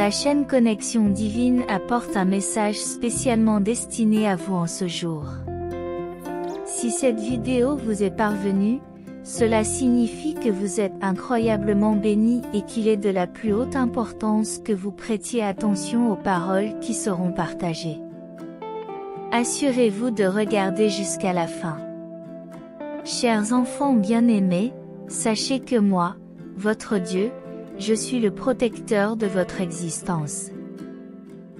La chaîne Connexion Divine apporte un message spécialement destiné à vous en ce jour. Si cette vidéo vous est parvenue, cela signifie que vous êtes incroyablement béni et qu'il est de la plus haute importance que vous prêtiez attention aux paroles qui seront partagées. Assurez-vous de regarder jusqu'à la fin. Chers enfants bien-aimés, sachez que moi, votre Dieu, je suis le protecteur de votre existence.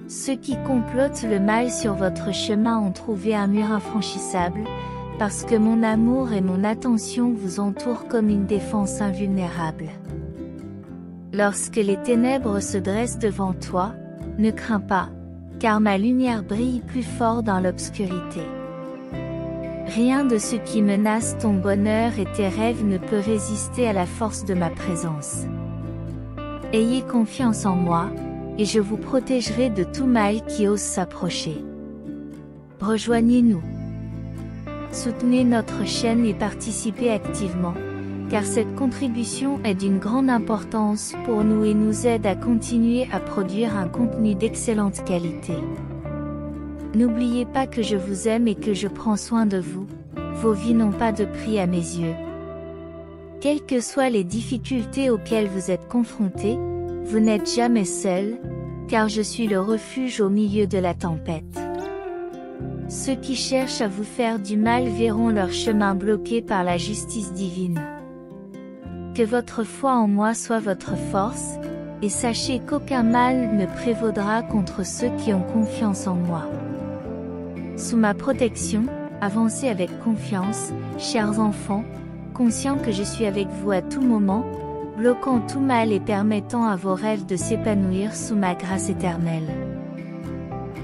Ceux qui complotent le mal sur votre chemin ont trouvé un mur infranchissable, parce que mon amour et mon attention vous entourent comme une défense invulnérable. Lorsque les ténèbres se dressent devant toi, ne crains pas, car ma lumière brille plus fort dans l'obscurité. Rien de ce qui menace ton bonheur et tes rêves ne peut résister à la force de ma présence. Ayez confiance en moi, et je vous protégerai de tout mal qui ose s'approcher. Rejoignez-nous. Soutenez notre chaîne et participez activement, car cette contribution est d'une grande importance pour nous et nous aide à continuer à produire un contenu d'excellente qualité. N'oubliez pas que je vous aime et que je prends soin de vous, vos vies n'ont pas de prix à mes yeux. Quelles que soient les difficultés auxquelles vous êtes confrontés, vous n'êtes jamais seul, car je suis le refuge au milieu de la tempête. Ceux qui cherchent à vous faire du mal verront leur chemin bloqué par la justice divine. Que votre foi en moi soit votre force, et sachez qu'aucun mal ne prévaudra contre ceux qui ont confiance en moi. Sous ma protection, avancez avec confiance, chers enfants, conscients que je suis avec vous à tout moment, bloquant tout mal et permettant à vos rêves de s'épanouir sous ma grâce éternelle.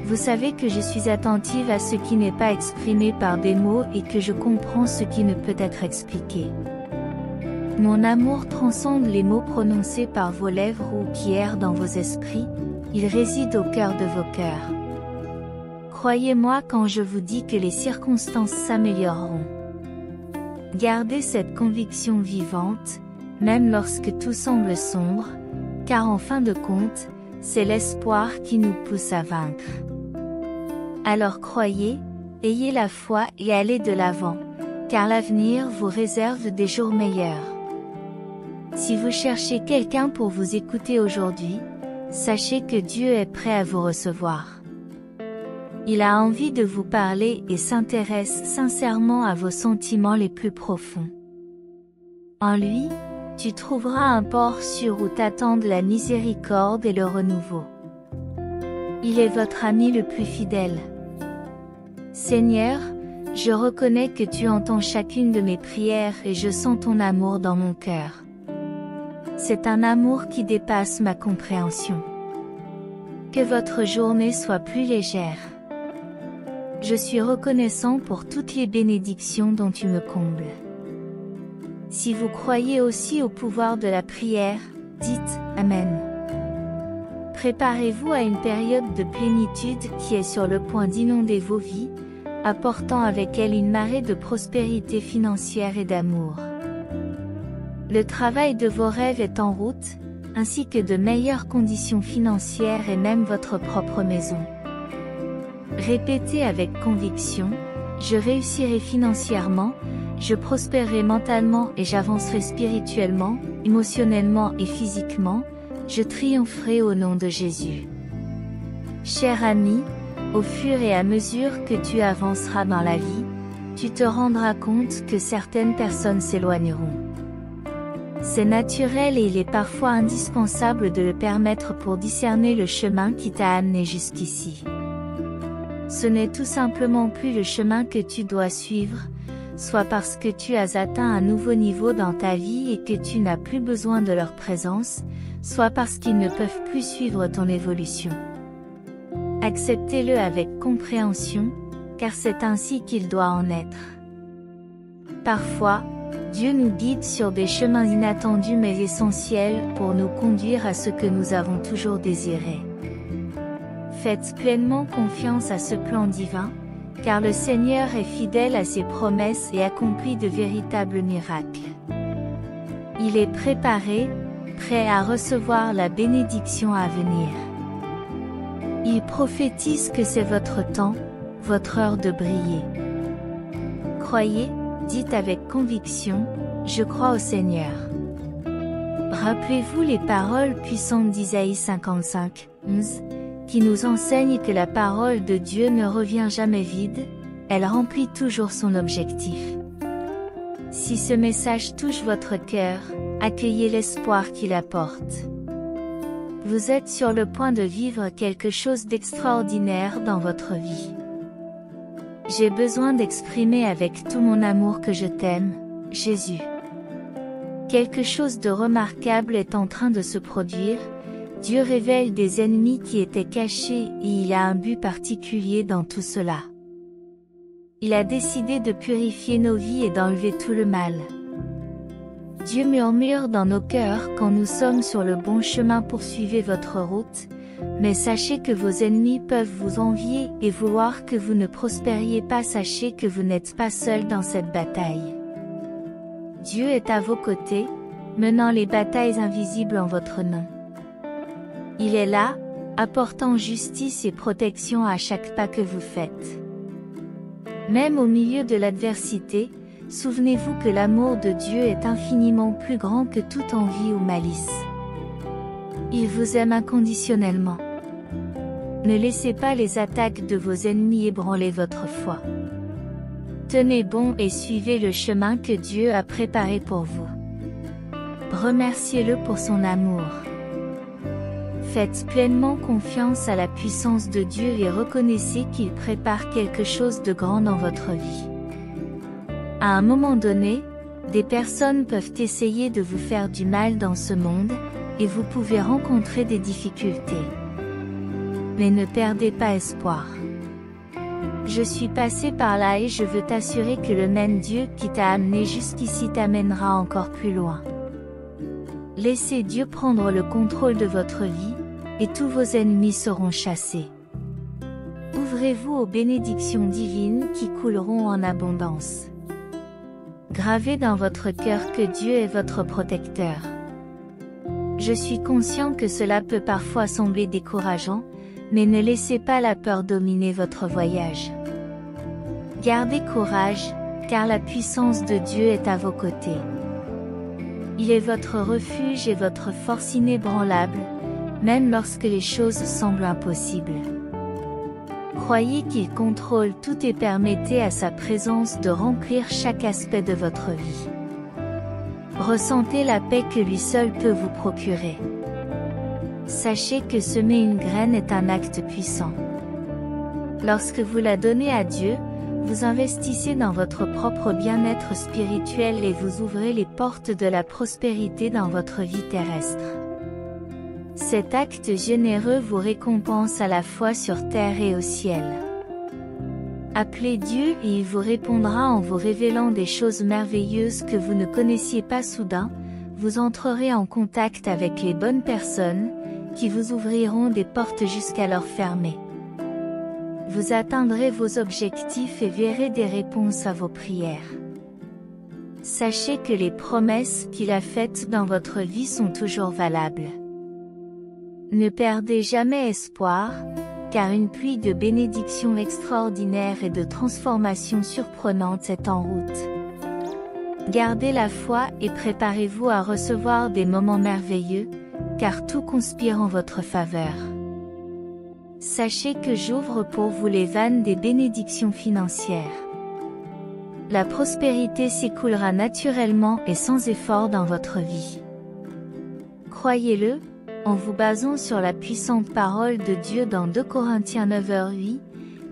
Vous savez que je suis attentive à ce qui n'est pas exprimé par des mots et que je comprends ce qui ne peut être expliqué. Mon amour transcende les mots prononcés par vos lèvres ou qui errent dans vos esprits, il réside au cœur de vos cœurs. Croyez-moi quand je vous dis que les circonstances s'amélioreront. Gardez cette conviction vivante, même lorsque tout semble sombre, car en fin de compte, c'est l'espoir qui nous pousse à vaincre. Alors croyez, ayez la foi et allez de l'avant, car l'avenir vous réserve des jours meilleurs. Si vous cherchez quelqu'un pour vous écouter aujourd'hui, sachez que Dieu est prêt à vous recevoir. Il a envie de vous parler et s'intéresse sincèrement à vos sentiments les plus profonds. En lui, tu trouveras un port sûr où t'attendent la miséricorde et le renouveau. Il est votre ami le plus fidèle. Seigneur, je reconnais que tu entends chacune de mes prières et je sens ton amour dans mon cœur. C'est un amour qui dépasse ma compréhension. Que votre journée soit plus légère. Je suis reconnaissant pour toutes les bénédictions dont tu me combles. Si vous croyez aussi au pouvoir de la prière, dites « Amen ». Préparez-vous à une période de plénitude qui est sur le point d'inonder vos vies, apportant avec elle une marée de prospérité financière et d'amour. Le travail de vos rêves est en route, ainsi que de meilleures conditions financières et même votre propre maison. Répétez avec conviction, je réussirai financièrement, je prospérerai mentalement et j'avancerai spirituellement, émotionnellement et physiquement, je triompherai au nom de Jésus. Cher ami, au fur et à mesure que tu avanceras dans la vie, tu te rendras compte que certaines personnes s'éloigneront. C'est naturel et il est parfois indispensable de le permettre pour discerner le chemin qui t'a amené jusqu'ici. Ce n'est tout simplement plus le chemin que tu dois suivre, soit parce que tu as atteint un nouveau niveau dans ta vie et que tu n'as plus besoin de leur présence, soit parce qu'ils ne peuvent plus suivre ton évolution. Acceptez-le avec compréhension, car c'est ainsi qu'il doit en être. Parfois, Dieu nous guide sur des chemins inattendus mais essentiels pour nous conduire à ce que nous avons toujours désiré. Faites pleinement confiance à ce plan divin, car le Seigneur est fidèle à ses promesses et accomplit de véritables miracles. Il est préparé, prêt à recevoir la bénédiction à venir. Il prophétise que c'est votre temps, votre heure de briller. Croyez, dites avec conviction, je crois au Seigneur. Rappelez-vous les paroles puissantes d'Isaïe 55, 11, qui nous enseignent que la parole de Dieu ne revient jamais vide, elle remplit toujours son objectif. Si ce message touche votre cœur, accueillez l'espoir qu'il apporte. Vous êtes sur le point de vivre quelque chose d'extraordinaire dans votre vie. J'ai besoin d'exprimer avec tout mon amour que je t'aime, Jésus. Quelque chose de remarquable est en train de se produire, Dieu révèle des ennemis qui étaient cachés et il a un but particulier dans tout cela. Il a décidé de purifier nos vies et d'enlever tout le mal. Dieu murmure dans nos cœurs quand nous sommes sur le bon chemin, poursuivez votre route, mais sachez que vos ennemis peuvent vous envier et vouloir que vous ne prospériez pas. Sachez que vous n'êtes pas seul dans cette bataille. Dieu est à vos côtés, menant les batailles invisibles en votre nom. Il est là, apportant justice et protection à chaque pas que vous faites. Même au milieu de l'adversité, souvenez-vous que l'amour de Dieu est infiniment plus grand que toute envie ou malice. Il vous aime inconditionnellement. Ne laissez pas les attaques de vos ennemis ébranler votre foi. Tenez bon et suivez le chemin que Dieu a préparé pour vous. Remerciez-le pour son amour. Faites pleinement confiance à la puissance de Dieu et reconnaissez qu'il prépare quelque chose de grand dans votre vie. À un moment donné, des personnes peuvent essayer de vous faire du mal dans ce monde, et vous pouvez rencontrer des difficultés. Mais ne perdez pas espoir. Je suis passé par là et je veux t'assurer que le même Dieu qui t'a amené jusqu'ici t'amènera encore plus loin. Laissez Dieu prendre le contrôle de votre vie, et tous vos ennemis seront chassés. Ouvrez-vous aux bénédictions divines qui couleront en abondance. Gravez dans votre cœur que Dieu est votre protecteur. Je suis conscient que cela peut parfois sembler décourageant, mais ne laissez pas la peur dominer votre voyage. Gardez courage, car la puissance de Dieu est à vos côtés. Il est votre refuge et votre force inébranlable, même lorsque les choses semblent impossibles. Croyez qu'il contrôle tout et permettez à sa présence de remplir chaque aspect de votre vie. Ressentez la paix que lui seul peut vous procurer. Sachez que semer une graine est un acte puissant. Lorsque vous la donnez à Dieu, vous investissez dans votre propre bien-être spirituel et vous ouvrez les portes de la prospérité dans votre vie terrestre. Cet acte généreux vous récompense à la fois sur terre et au ciel. Appelez Dieu et il vous répondra en vous révélant des choses merveilleuses que vous ne connaissiez pas. Soudain, vous entrerez en contact avec les bonnes personnes, qui vous ouvriront des portes jusqu'alors fermées. Vous atteindrez vos objectifs et verrez des réponses à vos prières. Sachez que les promesses qu'il a faites dans votre vie sont toujours valables. Ne perdez jamais espoir, car une pluie de bénédictions extraordinaires et de transformations surprenantes est en route. Gardez la foi et préparez-vous à recevoir des moments merveilleux, car tout conspire en votre faveur. Sachez que j'ouvre pour vous les vannes des bénédictions financières. La prospérité s'écoulera naturellement et sans effort dans votre vie. Croyez-le, en vous basant sur la puissante parole de Dieu dans 2 Corinthiens 9:8,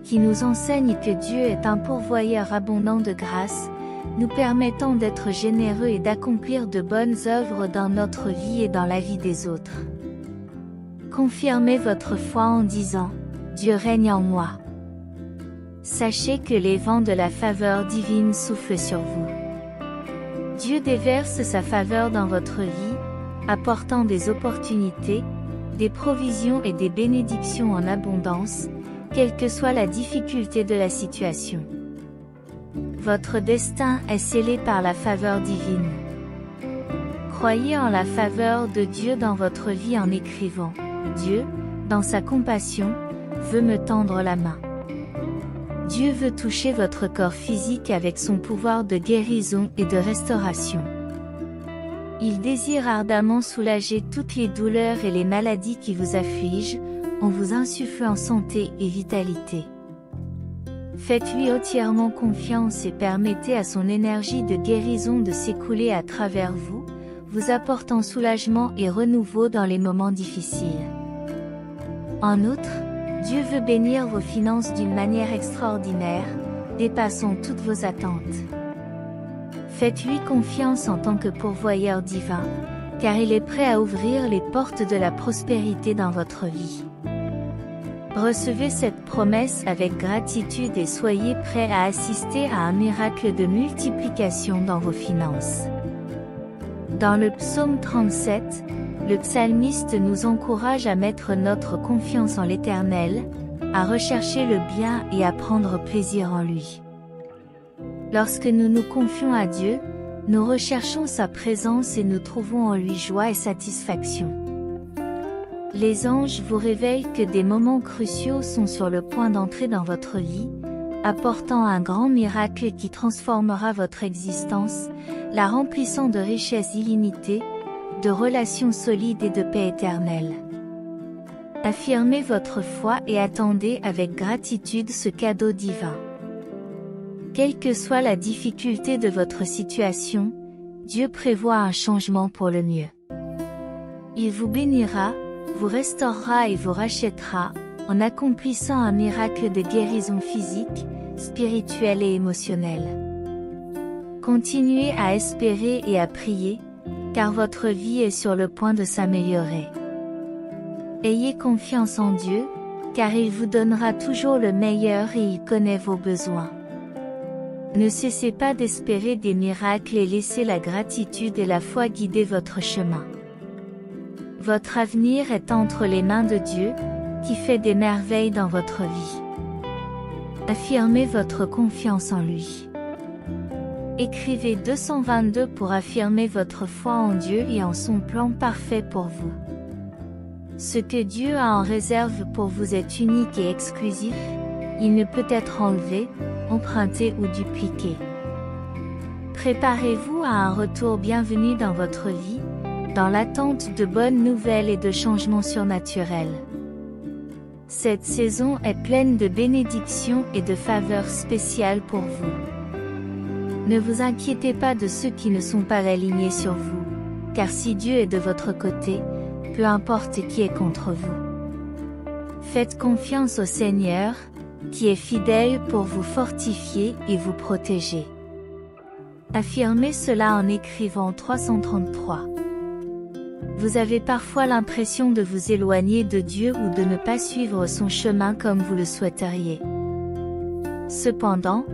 qui nous enseigne que Dieu est un pourvoyeur abondant de grâce, nous permettant d'être généreux et d'accomplir de bonnes œuvres dans notre vie et dans la vie des autres. Confirmez votre foi en disant « Dieu règne en moi ». Sachez que les vents de la faveur divine soufflent sur vous. Dieu déverse sa faveur dans votre vie, apportant des opportunités, des provisions et des bénédictions en abondance, quelle que soit la difficulté de la situation. Votre destin est scellé par la faveur divine. Croyez en la faveur de Dieu dans votre vie en écrivant « Dieu, dans sa compassion, veut me tendre la main. Dieu veut toucher votre corps physique avec son pouvoir de guérison et de restauration. Il désire ardemment soulager toutes les douleurs et les maladies qui vous affligent, en vous insufflant santé et vitalité. Faites-lui entièrement confiance et permettez à son énergie de guérison de s'écouler à travers vous, vous apportant soulagement et renouveau dans les moments difficiles. En outre, Dieu veut bénir vos finances d'une manière extraordinaire, dépassant toutes vos attentes. Faites-lui confiance en tant que pourvoyeur divin, car il est prêt à ouvrir les portes de la prospérité dans votre vie. Recevez cette promesse avec gratitude et soyez prêt à assister à un miracle de multiplication dans vos finances. Dans le psaume 37, le psalmiste nous encourage à mettre notre confiance en l'Éternel, à rechercher le bien et à prendre plaisir en lui. Lorsque nous nous confions à Dieu, nous recherchons sa présence et nous trouvons en lui joie et satisfaction. Les anges vous révèlent que des moments cruciaux sont sur le point d'entrer dans votre vie, apportant un grand miracle qui transformera votre existence, la remplissant de richesses illimitées, de relations solides et de paix éternelle. Affirmez votre foi et attendez avec gratitude ce cadeau divin. Quelle que soit la difficulté de votre situation, Dieu prévoit un changement pour le mieux. Il vous bénira, vous restaurera et vous rachètera, en accomplissant un miracle de guérison physique, spirituelle et émotionnelle. Continuez à espérer et à prier, car votre vie est sur le point de s'améliorer. Ayez confiance en Dieu, car il vous donnera toujours le meilleur et il connaît vos besoins. Ne cessez pas d'espérer des miracles et laissez la gratitude et la foi guider votre chemin. Votre avenir est entre les mains de Dieu, qui fait des merveilles dans votre vie. Affirmez votre confiance en lui. Écrivez 222 pour affirmer votre foi en Dieu et en son plan parfait pour vous. Ce que Dieu a en réserve pour vous est unique et exclusif, il ne peut être enlevé, emprunté ou dupliqué. Préparez-vous à un retour bienvenu dans votre vie, dans l'attente de bonnes nouvelles et de changements surnaturels. Cette saison est pleine de bénédictions et de faveurs spéciales pour vous. Ne vous inquiétez pas de ceux qui ne sont pas alignés sur vous, car si Dieu est de votre côté, peu importe qui est contre vous. Faites confiance au Seigneur, qui est fidèle pour vous fortifier et vous protéger. Affirmez cela en écrivant 333. Vous avez parfois l'impression de vous éloigner de Dieu ou de ne pas suivre son chemin comme vous le souhaiteriez. Cependant,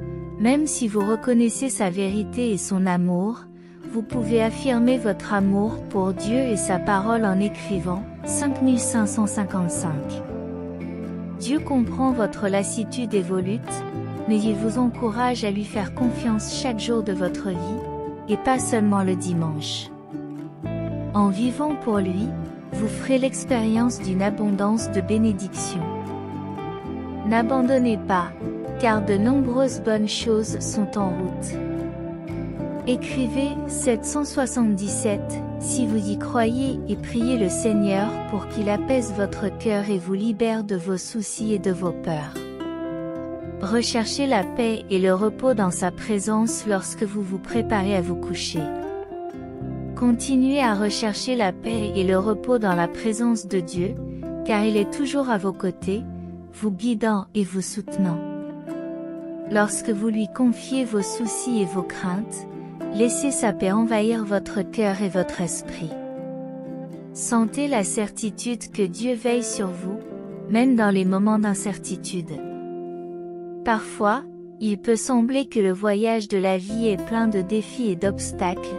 même si vous reconnaissez sa vérité et son amour, vous pouvez affirmer votre amour pour Dieu et sa parole en écrivant 5555. Dieu comprend votre lassitude et vos luttes, mais il vous encourage à lui faire confiance chaque jour de votre vie, et pas seulement le dimanche. En vivant pour lui, vous ferez l'expérience d'une abondance de bénédictions. N'abandonnez pas, car de nombreuses bonnes choses sont en route. Écrivez 777, si vous y croyez et priez le Seigneur pour qu'il apaise votre cœur et vous libère de vos soucis et de vos peurs. Recherchez la paix et le repos dans sa présence lorsque vous vous préparez à vous coucher. Continuez à rechercher la paix et le repos dans la présence de Dieu, car il est toujours à vos côtés, vous guidant et vous soutenant. Lorsque vous lui confiez vos soucis et vos craintes, laissez sa paix envahir votre cœur et votre esprit. Sentez la certitude que Dieu veille sur vous, même dans les moments d'incertitude. Parfois, il peut sembler que le voyage de la vie est plein de défis et d'obstacles,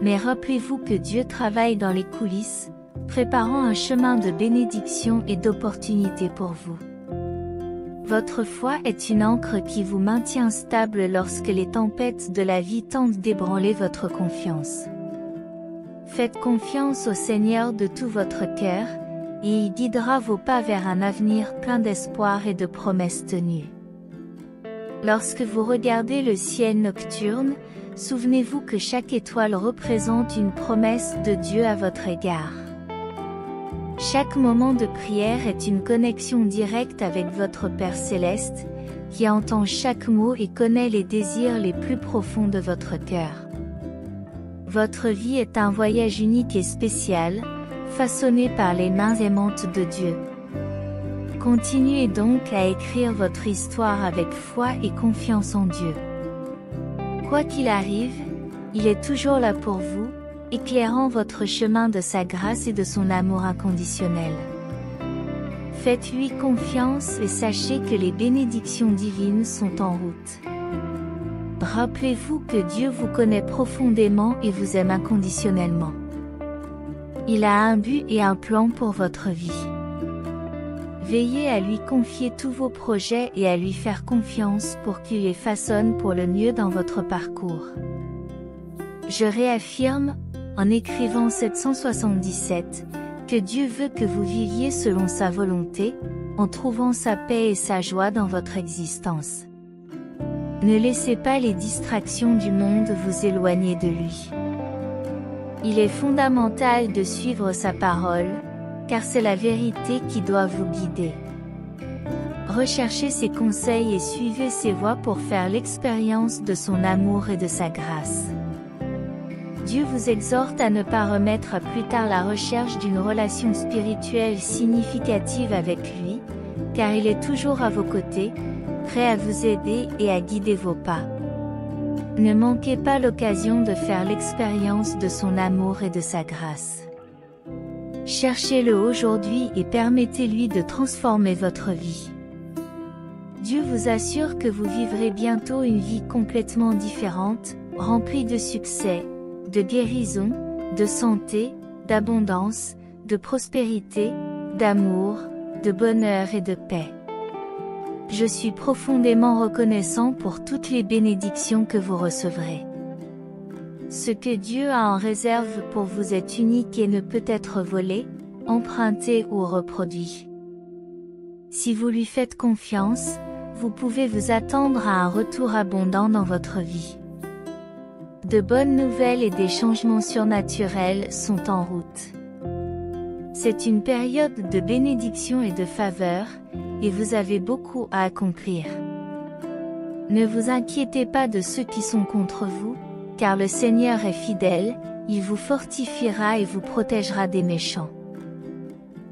mais rappelez-vous que Dieu travaille dans les coulisses, préparant un chemin de bénédiction et d'opportunité pour vous. Votre foi est une ancre qui vous maintient stable lorsque les tempêtes de la vie tentent d'ébranler votre confiance. Faites confiance au Seigneur de tout votre cœur, et il guidera vos pas vers un avenir plein d'espoir et de promesses tenues. Lorsque vous regardez le ciel nocturne, souvenez-vous que chaque étoile représente une promesse de Dieu à votre égard. Chaque moment de prière est une connexion directe avec votre Père céleste, qui entend chaque mot et connaît les désirs les plus profonds de votre cœur. Votre vie est un voyage unique et spécial, façonné par les mains aimantes de Dieu. Continuez donc à écrire votre histoire avec foi et confiance en Dieu. Quoi qu'il arrive, il est toujours là pour vous, éclairant votre chemin de sa grâce et de son amour inconditionnel. Faites-lui confiance et sachez que les bénédictions divines sont en route. Rappelez-vous que Dieu vous connaît profondément et vous aime inconditionnellement. Il a un but et un plan pour votre vie. Veillez à lui confier tous vos projets et à lui faire confiance pour qu'il les façonne pour le mieux dans votre parcours. Je réaffirme, en écrivant 777, que Dieu veut que vous viviez selon sa volonté, en trouvant sa paix et sa joie dans votre existence. Ne laissez pas les distractions du monde vous éloigner de lui. Il est fondamental de suivre sa parole, car c'est la vérité qui doit vous guider. Recherchez ses conseils et suivez ses voies pour faire l'expérience de son amour et de sa grâce. Dieu vous exhorte à ne pas remettre à plus tard la recherche d'une relation spirituelle significative avec lui, car il est toujours à vos côtés, prêt à vous aider et à guider vos pas. Ne manquez pas l'occasion de faire l'expérience de son amour et de sa grâce. Cherchez-le aujourd'hui et permettez-lui de transformer votre vie. Dieu vous assure que vous vivrez bientôt une vie complètement différente, remplie de succès, de guérison, de santé, d'abondance, de prospérité, d'amour, de bonheur et de paix. Je suis profondément reconnaissant pour toutes les bénédictions que vous recevrez. Ce que Dieu a en réserve pour vous est unique et ne peut être volé, emprunté ou reproduit. Si vous lui faites confiance, vous pouvez vous attendre à un retour abondant dans votre vie. De bonnes nouvelles et des changements surnaturels sont en route. C'est une période de bénédiction et de faveur, et vous avez beaucoup à accomplir. Ne vous inquiétez pas de ceux qui sont contre vous, car le Seigneur est fidèle, il vous fortifiera et vous protégera des méchants.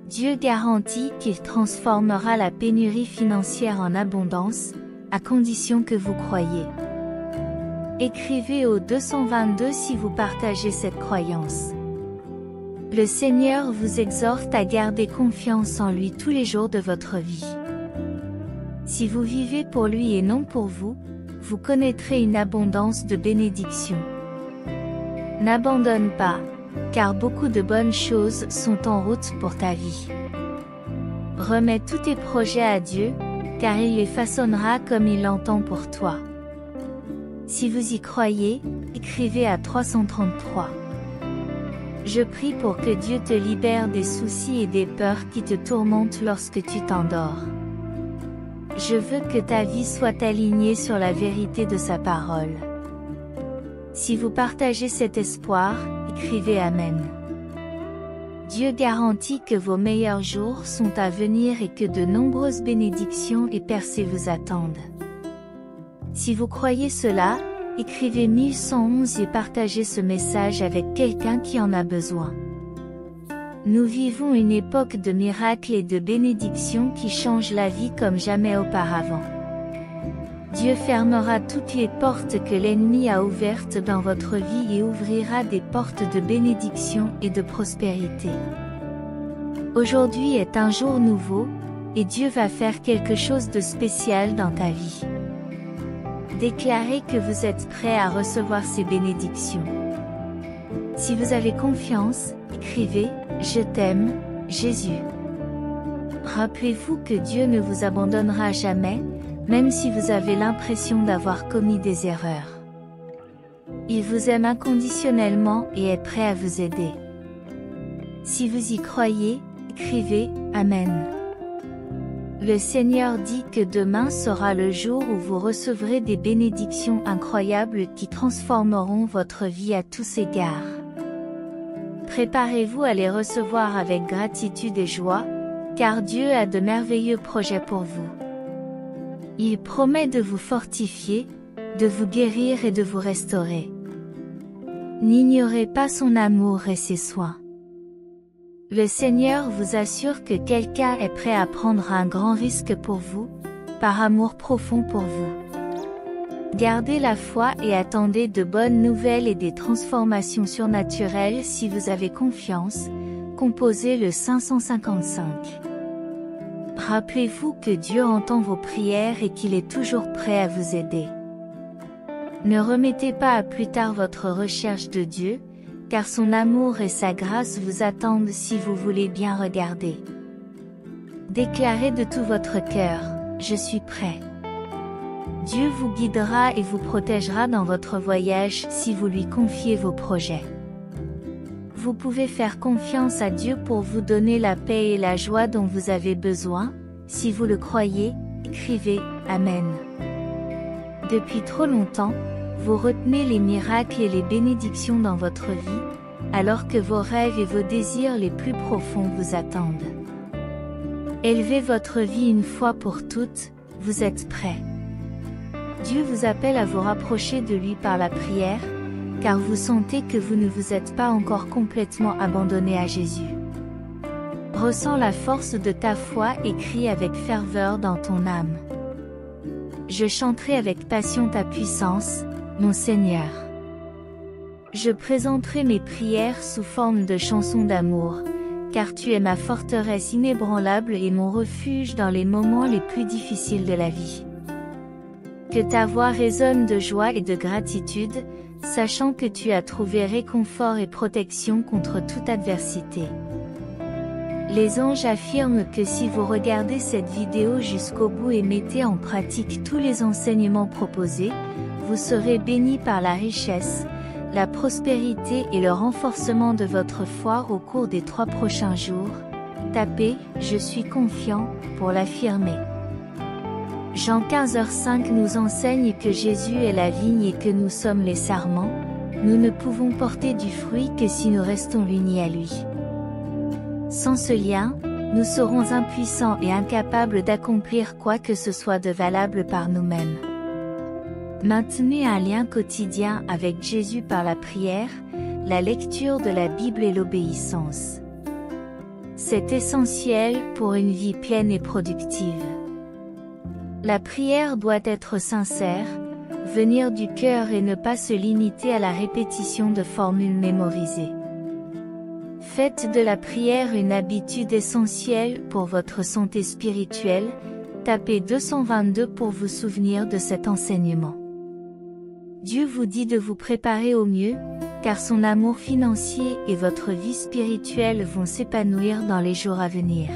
Dieu garantit qu'il transformera la pénurie financière en abondance, à condition que vous croyiez. Écrivez au 222 si vous partagez cette croyance. Le Seigneur vous exhorte à garder confiance en lui tous les jours de votre vie. Si vous vivez pour lui et non pour vous, vous connaîtrez une abondance de bénédictions. N'abandonne pas, car beaucoup de bonnes choses sont en route pour ta vie. Remets tous tes projets à Dieu, car il les façonnera comme il l'entend pour toi. Si vous y croyez, écrivez à 333. Je prie pour que Dieu te libère des soucis et des peurs qui te tourmentent lorsque tu t'endors. Je veux que ta vie soit alignée sur la vérité de sa parole. Si vous partagez cet espoir, écrivez Amen. Dieu garantit que vos meilleurs jours sont à venir et que de nombreuses bénédictions et percées vous attendent. Si vous croyez cela, écrivez 1111 et partagez ce message avec quelqu'un qui en a besoin. Nous vivons une époque de miracles et de bénédictions qui changent la vie comme jamais auparavant. Dieu fermera toutes les portes que l'ennemi a ouvertes dans votre vie et ouvrira des portes de bénédiction et de prospérité. Aujourd'hui est un jour nouveau, et Dieu va faire quelque chose de spécial dans ta vie. Déclarez que vous êtes prêt à recevoir ces bénédictions. Si vous avez confiance, écrivez « Je t'aime, Jésus ». Rappelez-vous que Dieu ne vous abandonnera jamais, même si vous avez l'impression d'avoir commis des erreurs. Il vous aime inconditionnellement et est prêt à vous aider. Si vous y croyez, écrivez « Amen ». Le Seigneur dit que demain sera le jour où vous recevrez des bénédictions incroyables qui transformeront votre vie à tous égards. Préparez-vous à les recevoir avec gratitude et joie, car Dieu a de merveilleux projets pour vous. Il promet de vous fortifier, de vous guérir et de vous restaurer. N'ignorez pas son amour et ses soins. Le Seigneur vous assure que quelqu'un est prêt à prendre un grand risque pour vous, par amour profond pour vous. Gardez la foi et attendez de bonnes nouvelles et des transformations surnaturelles si vous avez confiance. Composez le 555. Rappelez-vous que Dieu entend vos prières et qu'il est toujours prêt à vous aider. Ne remettez pas à plus tard votre recherche de Dieu, car son amour et sa grâce vous attendent si vous voulez bien regarder. Déclarez de tout votre cœur, « Je suis prêt ». Dieu vous guidera et vous protégera dans votre voyage si vous lui confiez vos projets. Vous pouvez faire confiance à Dieu pour vous donner la paix et la joie dont vous avez besoin. Si vous le croyez, écrivez « Amen ». Depuis trop longtemps, vous retenez les miracles et les bénédictions dans votre vie, alors que vos rêves et vos désirs les plus profonds vous attendent. Élevez votre vie une fois pour toutes, vous êtes prêts. Dieu vous appelle à vous rapprocher de lui par la prière, car vous sentez que vous ne vous êtes pas encore complètement abandonné à Jésus. Ressens la force de ta foi et crie avec ferveur dans ton âme. Je chanterai avec passion ta puissance, mon Seigneur. Je présenterai mes prières sous forme de chansons d'amour, car tu es ma forteresse inébranlable et mon refuge dans les moments les plus difficiles de la vie. Que ta voix résonne de joie et de gratitude, sachant que tu as trouvé réconfort et protection contre toute adversité. Les anges affirment que si vous regardez cette vidéo jusqu'au bout et mettez en pratique tous les enseignements proposés, vous serez bénis par la richesse, la prospérité et le renforcement de votre foi au cours des 3 prochains jours. Tapez « Je suis confiant » pour l'affirmer. Jean 15h5 nous enseigne que Jésus est la vigne et que nous sommes les sarments. Nous ne pouvons porter du fruit que si nous restons unis à lui. Sans ce lien, nous serons impuissants et incapables d'accomplir quoi que ce soit de valable par nous-mêmes. Maintenez un lien quotidien avec Jésus par la prière, la lecture de la Bible et l'obéissance. C'est essentiel pour une vie pleine et productive. La prière doit être sincère, venir du cœur et ne pas se limiter à la répétition de formules mémorisées. Faites de la prière une habitude essentielle pour votre santé spirituelle. Tapez 222 pour vous souvenir de cet enseignement. Dieu vous dit de vous préparer au mieux, car son amour financier et votre vie spirituelle vont s'épanouir dans les jours à venir.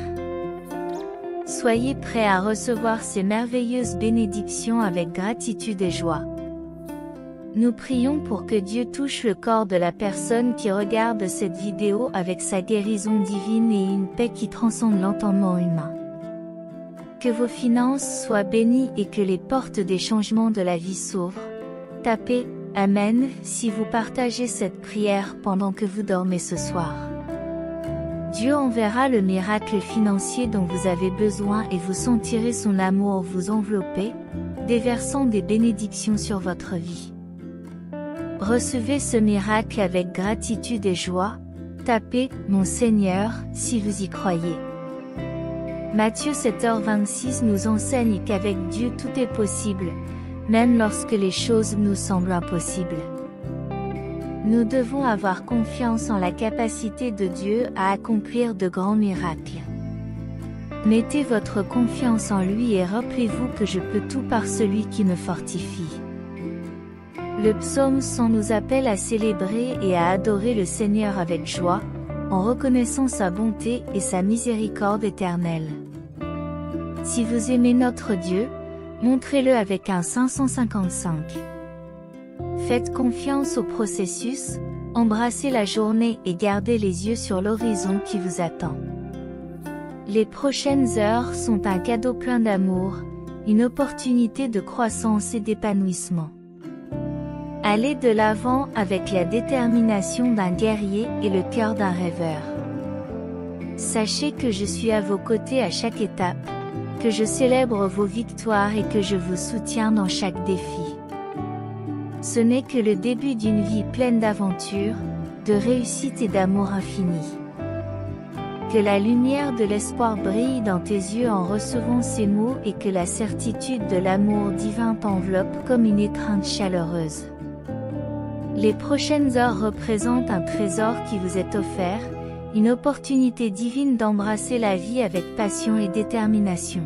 Soyez prêts à recevoir ces merveilleuses bénédictions avec gratitude et joie. Nous prions pour que Dieu touche le corps de la personne qui regarde cette vidéo avec sa guérison divine et une paix qui transcende l'entendement humain. Que vos finances soient bénies et que les portes des changements de la vie s'ouvrent. Tapez « Amen » si vous partagez cette prière pendant que vous dormez ce soir. Dieu enverra le miracle financier dont vous avez besoin et vous sentirez son amour vous envelopper, déversant des bénédictions sur votre vie. Recevez ce miracle avec gratitude et joie. Tapez « Mon Seigneur » si vous y croyez. Matthieu 7h26 nous enseigne qu'avec Dieu tout est possible, même lorsque les choses nous semblent impossibles. Nous devons avoir confiance en la capacité de Dieu à accomplir de grands miracles. Mettez votre confiance en lui et rappelez-vous que je peux tout par celui qui me fortifie. Le psaume 100 nous appelle à célébrer et à adorer le Seigneur avec joie, en reconnaissant sa bonté et sa miséricorde éternelle. Si vous aimez notre Dieu, montrez-le avec un 555. Faites confiance au processus, embrassez la journée et gardez les yeux sur l'horizon qui vous attend. Les prochaines heures sont un cadeau plein d'amour, une opportunité de croissance et d'épanouissement. Allez de l'avant avec la détermination d'un guerrier et le cœur d'un rêveur. Sachez que je suis à vos côtés à chaque étape, que je célèbre vos victoires et que je vous soutiens dans chaque défi. Ce n'est que le début d'une vie pleine d'aventures, de réussite et d'amour infini. Que la lumière de l'espoir brille dans tes yeux en recevant ces mots et que la certitude de l'amour divin t'enveloppe comme une étreinte chaleureuse. Les prochaines heures représentent un trésor qui vous est offert, une opportunité divine d'embrasser la vie avec passion et détermination.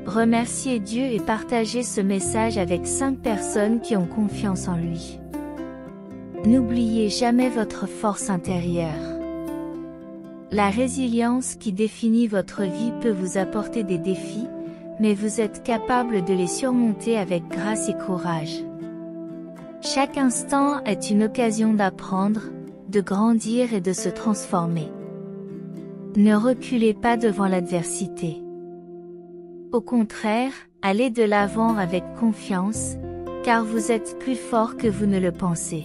Remerciez Dieu et partagez ce message avec 5 personnes qui ont confiance en lui. N'oubliez jamais votre force intérieure. La résilience qui définit votre vie peut vous apporter des défis, mais vous êtes capable de les surmonter avec grâce et courage. Chaque instant est une occasion d'apprendre, de grandir et de se transformer. Ne reculez pas devant l'adversité. Au contraire, allez de l'avant avec confiance, car vous êtes plus fort que vous ne le pensez.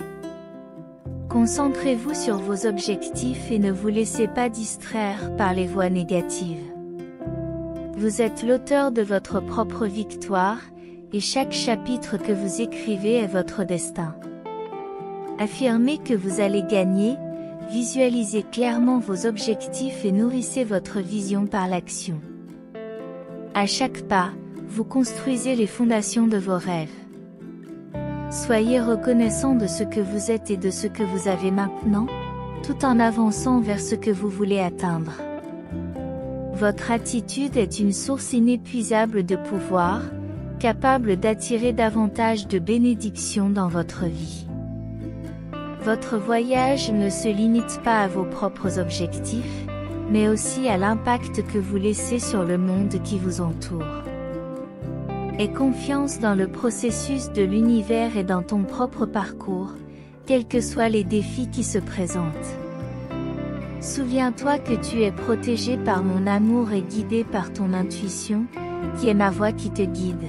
Concentrez-vous sur vos objectifs et ne vous laissez pas distraire par les voix négatives. Vous êtes l'auteur de votre propre victoire, et chaque chapitre que vous écrivez est votre destin. Affirmez que vous allez gagner, visualisez clairement vos objectifs et nourrissez votre vision par l'action. À chaque pas, vous construisez les fondations de vos rêves. Soyez reconnaissant de ce que vous êtes et de ce que vous avez maintenant, tout en avançant vers ce que vous voulez atteindre. Votre attitude est une source inépuisable de pouvoir, capable d'attirer davantage de bénédictions dans votre vie. Votre voyage ne se limite pas à vos propres objectifs, mais aussi à l'impact que vous laissez sur le monde qui vous entoure. Aie confiance dans le processus de l'univers et dans ton propre parcours, quels que soient les défis qui se présentent. Souviens-toi que tu es protégé par mon amour et guidé par ton intuition, qui est ma voix qui te guide.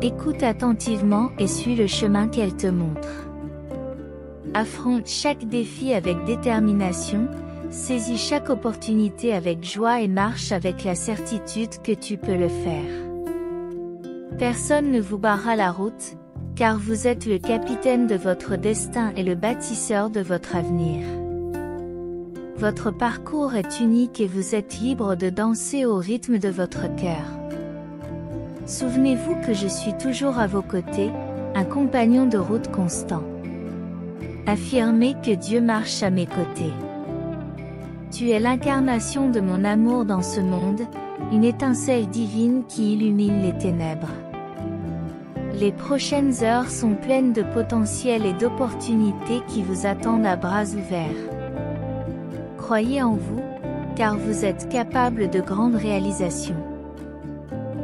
Écoute attentivement et suis le chemin qu'elle te montre. Affronte chaque défi avec détermination, saisis chaque opportunité avec joie et marche avec la certitude que tu peux le faire. Personne ne vous barrera la route, car vous êtes le capitaine de votre destin et le bâtisseur de votre avenir. Votre parcours est unique et vous êtes libre de danser au rythme de votre cœur. Souvenez-vous que je suis toujours à vos côtés, un compagnon de route constant. Affirmez que Dieu marche à mes côtés. Tu es l'incarnation de mon amour dans ce monde, une étincelle divine qui illumine les ténèbres. Les prochaines heures sont pleines de potentiel et d'opportunités qui vous attendent à bras ouverts. Croyez en vous, car vous êtes capable de grandes réalisations.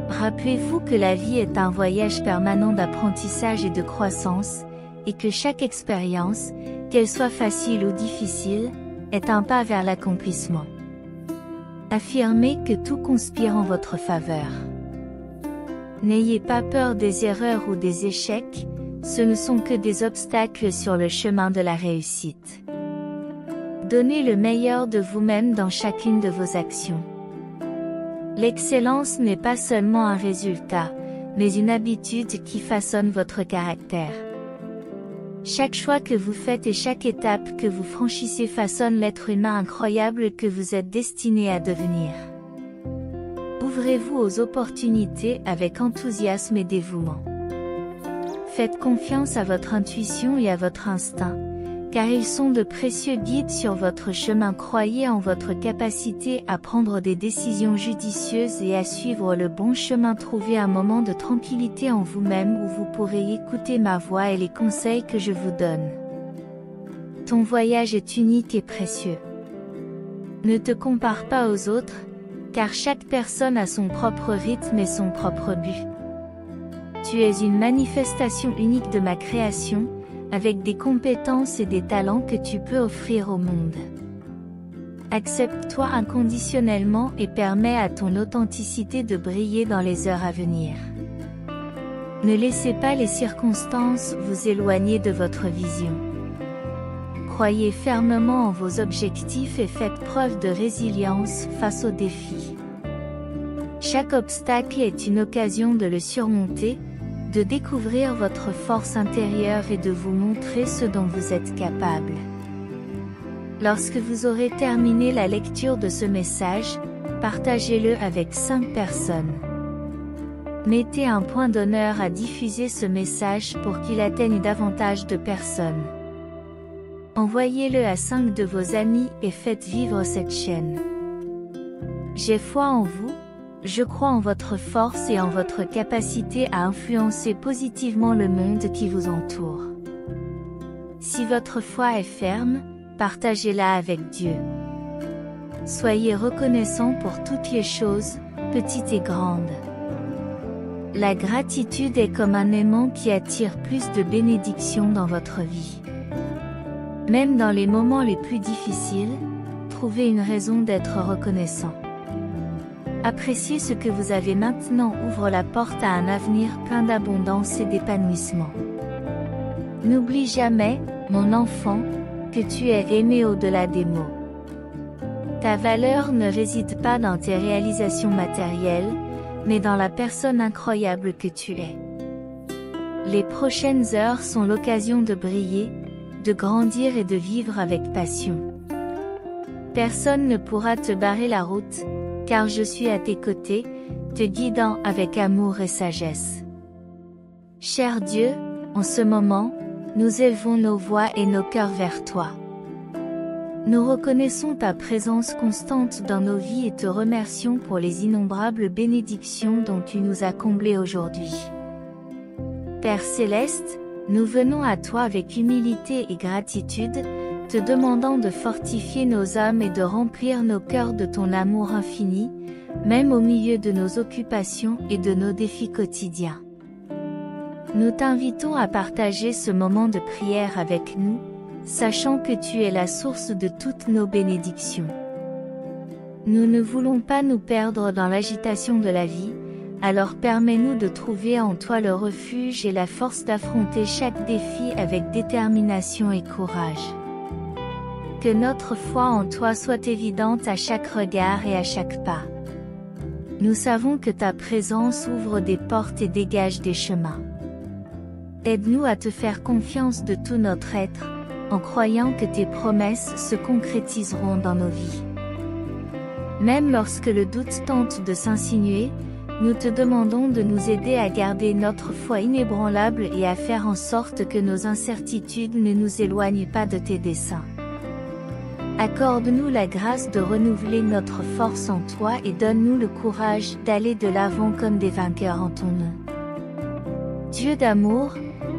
Rappelez-vous que la vie est un voyage permanent d'apprentissage et de croissance, et que chaque expérience, qu'elle soit facile ou difficile, est un pas vers l'accomplissement. Affirmez que tout conspire en votre faveur. N'ayez pas peur des erreurs ou des échecs, ce ne sont que des obstacles sur le chemin de la réussite. Donnez le meilleur de vous-même dans chacune de vos actions. L'excellence n'est pas seulement un résultat, mais une habitude qui façonne votre caractère. Chaque choix que vous faites et chaque étape que vous franchissez façonne l'être humain incroyable que vous êtes destiné à devenir. Ouvrez-vous aux opportunités avec enthousiasme et dévouement. Faites confiance à votre intuition et à votre instinct, car ils sont de précieux guides sur votre chemin. Croyez en votre capacité à prendre des décisions judicieuses et à suivre le bon chemin. Trouvez un moment de tranquillité en vous-même où vous pourrez écouter ma voix et les conseils que je vous donne. Ton voyage est unique et précieux. Ne te compare pas aux autres, car chaque personne a son propre rythme et son propre but. Tu es une manifestation unique de ma création, avec des compétences et des talents que tu peux offrir au monde. Accepte-toi inconditionnellement et permets à ton authenticité de briller dans les heures à venir. Ne laissez pas les circonstances vous éloigner de votre vision. Croyez fermement en vos objectifs et faites preuve de résilience face aux défis. Chaque obstacle est une occasion de le surmonter, de découvrir votre force intérieure et de vous montrer ce dont vous êtes capable. Lorsque vous aurez terminé la lecture de ce message, partagez-le avec 5 personnes. Mettez un point d'honneur à diffuser ce message pour qu'il atteigne davantage de personnes. Envoyez-le à 5 de vos amis et faites vivre cette chaîne. J'ai foi en vous, je crois en votre force et en votre capacité à influencer positivement le monde qui vous entoure. Si votre foi est ferme, partagez-la avec Dieu. Soyez reconnaissants pour toutes les choses, petites et grandes. La gratitude est comme un aimant qui attire plus de bénédictions dans votre vie. Même dans les moments les plus difficiles, trouvez une raison d'être reconnaissant. Apprécier ce que vous avez maintenant ouvre la porte à un avenir plein d'abondance et d'épanouissement. N'oublie jamais, mon enfant, que tu es aimé au-delà des mots. Ta valeur ne réside pas dans tes réalisations matérielles, mais dans la personne incroyable que tu es. Les prochaines heures sont l'occasion de briller, de grandir et de vivre avec passion. Personne ne pourra te barrer la route, car je suis à tes côtés, te guidant avec amour et sagesse. Cher Dieu, en ce moment, nous élevons nos voix et nos cœurs vers toi. Nous reconnaissons ta présence constante dans nos vies et te remercions pour les innombrables bénédictions dont tu nous as comblés aujourd'hui. Père Céleste, nous venons à toi avec humilité et gratitude, te demandant de fortifier nos âmes et de remplir nos cœurs de ton amour infini, même au milieu de nos occupations et de nos défis quotidiens. Nous t'invitons à partager ce moment de prière avec nous, sachant que tu es la source de toutes nos bénédictions. Nous ne voulons pas nous perdre dans l'agitation de la vie, alors permets-nous de trouver en toi le refuge et la force d'affronter chaque défi avec détermination et courage. Que notre foi en toi soit évidente à chaque regard et à chaque pas. Nous savons que ta présence ouvre des portes et dégage des chemins. Aide-nous à te faire confiance de tout notre être, en croyant que tes promesses se concrétiseront dans nos vies. Même lorsque le doute tente de s'insinuer, nous te demandons de nous aider à garder notre foi inébranlable et à faire en sorte que nos incertitudes ne nous éloignent pas de tes desseins. Accorde-nous la grâce de renouveler notre force en toi et donne-nous le courage d'aller de l'avant comme des vainqueurs en ton nom. Dieu d'amour,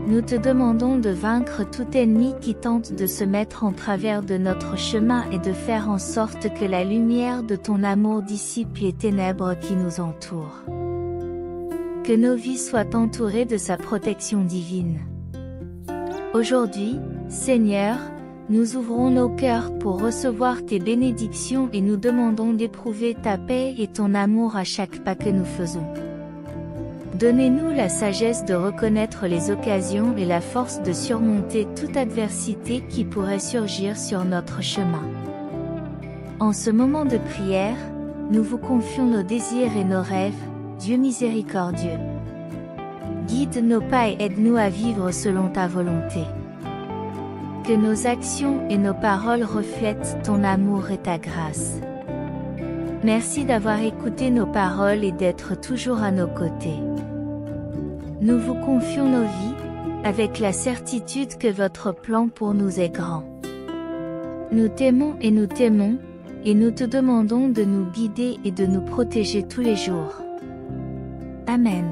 nous te demandons de vaincre tout ennemi qui tente de se mettre en travers de notre chemin et de faire en sorte que la lumière de ton amour dissipe les ténèbres qui nous entourent. Que nos vies soient entourées de sa protection divine. Aujourd'hui, Seigneur, nous ouvrons nos cœurs pour recevoir tes bénédictions et nous demandons d'éprouver ta paix et ton amour à chaque pas que nous faisons. Donnez-nous la sagesse de reconnaître les occasions et la force de surmonter toute adversité qui pourrait surgir sur notre chemin. En ce moment de prière, nous vous confions nos désirs et nos rêves, Dieu miséricordieux. Guide nos pas et aide-nous à vivre selon ta volonté. Que nos actions et nos paroles reflètent ton amour et ta grâce. Merci d'avoir écouté nos paroles et d'être toujours à nos côtés. Nous vous confions nos vies, avec la certitude que votre plan pour nous est grand. Nous t'aimons, et nous te demandons de nous guider et de nous protéger tous les jours. Amen.